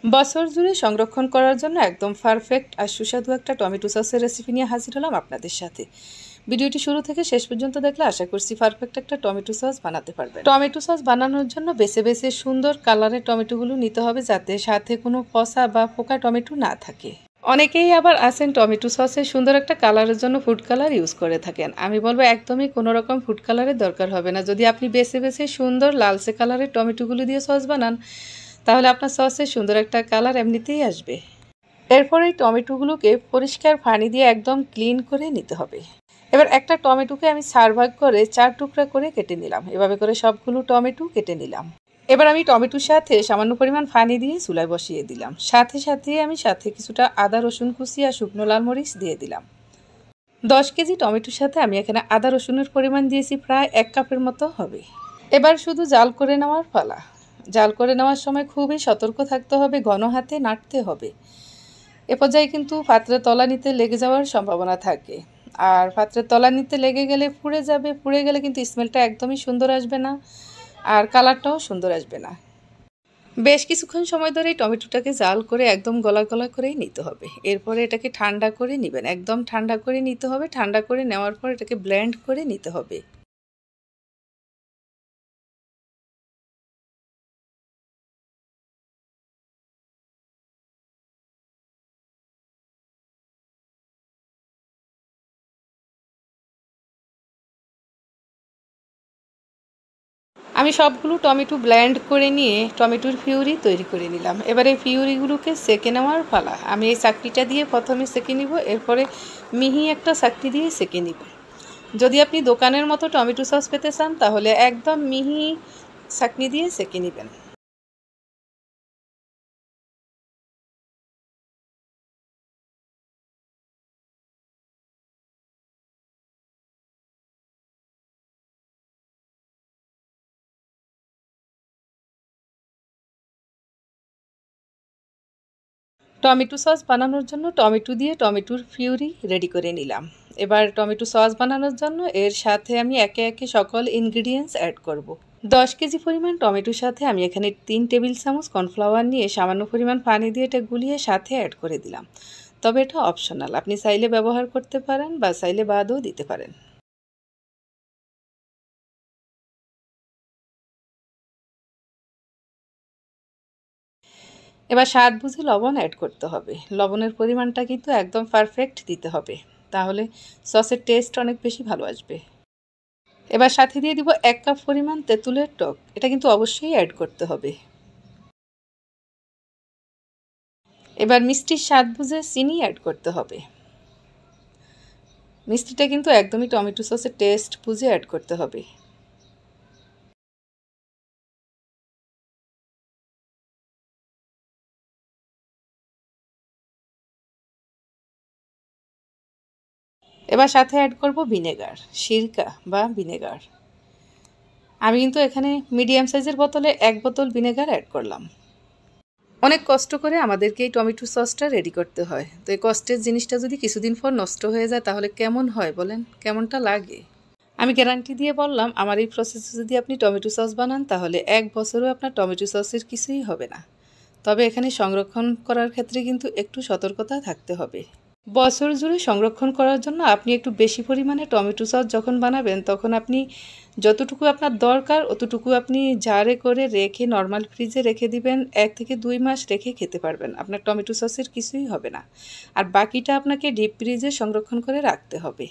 বছর জুড়ে সংরক্ষণ করার জন্য একদম পারফেক্ট আর সুস্বাদু একটা টমেটো সসের রেসিপি নিয়ে হাজির হলাম আপনাদের সাথে। ভিডিওটি শুরু থেকে শেষ পর্যন্ত দেখলে আশা করছি পারফেক্ট একটা টমেটো সস বানাতে পারবেন। টমেটো সস বানানোর জন্য বেছে বেছে সুন্দর কালারের টমেটোগুলো নিতে হবে, যাতে সাথে কোনো পচা বা পোকা টমেটো না থাকে। অনেকেই আবার আছেন টমেটো সসে সুন্দর একটা কালারের জন্য ফুড কালার ইউজ করে থাকেন। আমি বলবো একদমই কোনো রকম ফুড কালারের দরকার হবে না। যদি আপনি বেছে বেছে সুন্দর লালচে কালারের টমেটোগুলো দিয়ে সস বানান, তাহলে আপনার সসে সুন্দর একটা কালার এমনিতেই আসবে। এরপর এই টমেটোগুলোকে পরিষ্কার পানি দিয়ে একদম ক্লিন করে নিতে হবে। এবার একটা টমেটোকে আমি 4 ভাগ করে 4 টুকরা করে কেটে নিলাম। এভাবে করে সবগুলো টমেটো কেটে নিলাম। এবার আমি টমেটোর সাথে সামান্য পরিমাণ পানি দিয়ে চুলায় বসিয়ে দিলাম। সাথে কিছুটা আদা রসুন কুচি আর শুকনো লাল মরিচ দিয়ে দিলাম। 10 কেজি টমেটোর সাথে আমি এখানে আদা রসুনের পরিমাণ দিয়েছি প্রায় 1 কাপের মতো হবে। এবার শুধু জাল করে নেওয়ার পালা। জাল করে নেওয়ার সময় খুবই সতর্ক থাকতে হবে, ঘন হাতে নাড়তে হবে। এ পর্যায়ে কিন্তু পাত্রের তলানিতে লেগে যাওয়ার সম্ভাবনা থাকে, আর পাত্রের তলানিতে লেগে গেলে পুড়ে যাবে। পুড়ে গেলে কিন্তু স্মেলটা একদমই সুন্দর আসবে না, আর কালারটাও সুন্দর আসবে না। বেশ কিছুক্ষণ সময় ধরে এই টমেটোটাকে জাল করে একদম গলা গলা করেই নিতে হবে। এরপরে এটাকে ঠান্ডা করে নেবেন, একদম ঠান্ডা করে নিতে হবে। ঠান্ডা করে নেওয়ার পর এটাকে ব্লেন্ড করে নিতে হবে। আমি সবগুলো টমেটো ব্লেন্ড করে নিয়ে টমেটোর পিউরি তৈরি করে নিলাম। এবার এই পিউরিগুলোকে সেকে নেওয়ার পালা। আমি এই চাকনিটা দিয়ে প্রথমে সেকে নিব, এরপরে মিহি একটা চাকনি দিয়ে সেকে নিব। যদি আপনি দোকানের মতো টমেটো সস পেতে চান, তাহলে একদম মিহি চাকনি দিয়ে সেকে নেবেন। টমেটো সস বানানোর জন্য টমেটো দিয়ে টমেটোর পিউরি রেডি করে নিলাম। এবার টমেটো সস বানানোর জন্য এর সাথে আমি একে একে সকল ইনগ্রিডিয়েন্টস অ্যাড করব। 10 কেজি পরিমাণ টমেটোর সাথে আমি এখানে 3 টেবিল চামচ কর্নফ্লাওয়ার নিয়ে সামান্য পরিমাণ পানি দিয়ে এটা গুলিয়ে সাথে অ্যাড করে দিলাম। তবে এটা অপশনাল, আপনি চাইলে ব্যবহার করতে পারেন বা চাইলে বাদও দিতে পারেন। এবার স্বাদ বুঝে লবণ অ্যাড করতে হবে। লবণের পরিমাণটা কিন্তু একদম পারফেক্ট দিতে হবে, তাহলে সসের টেস্ট অনেক বেশি ভালো আসবে। এবার সাথে দিয়ে দিব 1 কাপ পরিমাণ তেঁতুলের টক। এটা কিন্তু অবশ্যই অ্যাড করতে হবে। এবার মিষ্টির স্বাদ বুঝে চিনি অ্যাড করতে হবে। মিষ্টিটা কিন্তু একদমই টমেটো সসের টেস্ট বুঝে অ্যাড করতে হবে। এবার সাথে অ্যাড করব ভিনেগার, সিরকা বা ভিনেগার। আমি কিন্তু এখানে মিডিয়াম সাইজের বোতলে 1 বোতল ভিনেগার অ্যাড করলাম। অনেক কষ্ট করে আমাদেরকে এই টমেটো সসটা রেডি করতে হয়। তো এই কষ্টের জিনিসটা যদি কিছুদিন পর নষ্ট হয়ে যায়, তাহলে কেমন হয় বলেন? কেমনটা লাগে? আমি গ্যারান্টি দিয়ে বললাম, আমার এই প্রসেসে যদি আপনি টমেটো সস বানান, তাহলে 1 বছরও আপনার টমেটো সসের কিছুই হবে না। তবে এখানে সংরক্ষণ করার ক্ষেত্রে কিন্তু একটু সতর্কতা থাকতে হবে। বছর জুড়ে সংরক্ষণ করার জন্য আপনি একটু বেশি পরিমাণে টমেটো সস যখন বানাবেন, তখন আপনি যতটুকু আপনার দরকার অতটুকু আপনি জারে করে রেখে নর্মাল ফ্রিজে রেখে দিবেন। 1 থেকে 2 মাস রেখে খেতে পারবেন, আপনার টমেটো সসের কিছুই হবে না। আর বাকিটা আপনাকে ডিপ ফ্রিজে সংরক্ষণ করে রাখতে হবে।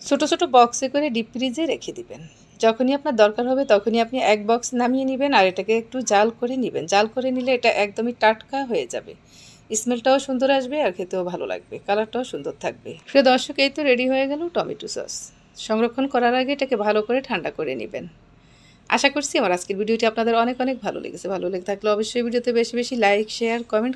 ছোট ছোট বক্সে করে ডিপ ফ্রিজে রেখে দিবেন। যখনই আপনার দরকার হবে তখনই আপনি 1 বক্স নামিয়ে নেবেন, আর এটাকে একটু জাল করে নেবেন। জাল করে নিলে এটা একদমই টাটকা হয়ে যাবে। স্মেলটাও সুন্দর আসবে আর খেতেও ভালো লাগবে, কালারটাও সুন্দর থাকবে। প্রিয় দর্শক, এই তো রেডি হয়ে গেল টমেটো সস। সংরক্ষণ করার আগে এটাকে ভালো করে ঠান্ডা করে নেবেন। আশা করছি আমার আজকের ভিডিওটি আপনাদের অনেক অনেক ভালো লেগেছে। ভালো লেগে থাকলে অবশ্যই ভিডিওতে বেশি বেশি লাইক, শেয়ার, কমেন্ট